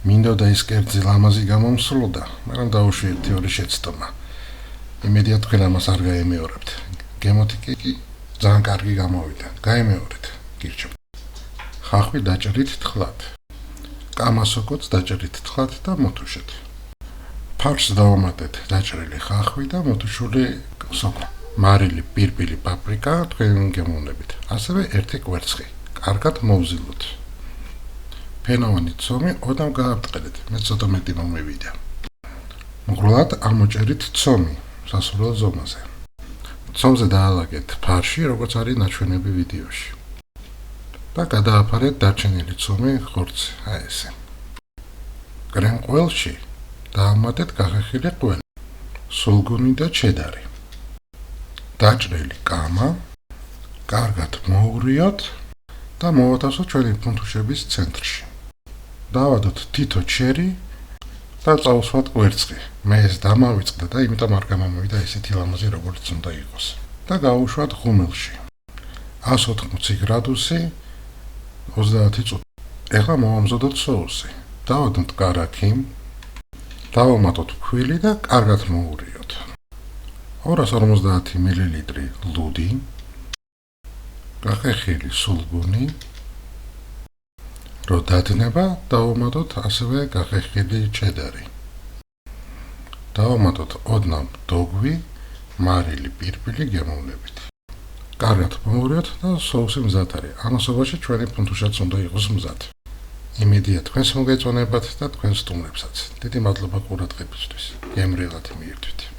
მინდოდა ის კერძი ლამაზი გამომსვლოდა, მაგრამ დაუშვიეთ თეორიის შეცდომა. იმედია თქვენ ამას არ გაემეორებთ. გემოთიკი კი ძალიან კარგი გამოვიდა. გაემეორეთ, გირჩევთ. ხახვი დაჭრით თხლად. კამასოკოც დაჭრით თხლად და მოთუშეთ. ფარშს დავამატეთ დაჭრილი ხახვი და მოთუშული სოკო. მარილი, პირპილი, პაპრიკა თქვენ გემოვნებით. ასევე ერთი კვერცხი. კარგად მოვზილოთ. ფენოვანი ცომი ოდამ გააბტყელეთ, მე ცოტა მეტი მომევიდა. მღრულად ამოჭერით ცომი სასურველ ზომაზე. ცომზე დაალაგეთ ფარში, როგორც არის ნაჩვენები ვიდეოში. და გადააფარეთ დარჩენილი ცომი ხორცზე, აი ესე. კრემყველში დაამატეთ გახეხილი ყველი, სულგუნი და ჩედარი. დაჭრილი კამა, კარგად მოურიოთ და მოვათავსოთ ჩვენი ფუნთუშების ცენტრში. დავადოთ თითო ჩერი და წავუსვათ კვერცხი. მე ეს დამავიწყდა და იმიტომ არ გამომივიდა ესეთი ლამაზი როგორც უნდა იყოს. და გავუშვათ ღუმელში. 180 გრადუსი 30 წუთი. ეხლა მოვამზადოთ соуსი. დავადოთ კარაქი, დავამატოთ ფქვილი და კარგად მოურიოთ. 250 მლ ლუდი, გახეხილი სულგუნი, რო დადნება, დავამატოთ ასევე გახეხილი ჩედარი. დავამატოთ ოდნავ დოგვი, მარილი, პირპილი გემოვნებით. კარგად მოურიოთ და соуსი მზად არის. ამასობაში ჩვენი ფუნთუშაც უნდა იყოს მზად. იმედია თქვენს მოგეწონებათ და თქვენ სტუმრებსაც. დიდი მადლობა ყურადღებისთვის. გემრიელად მიირთვით.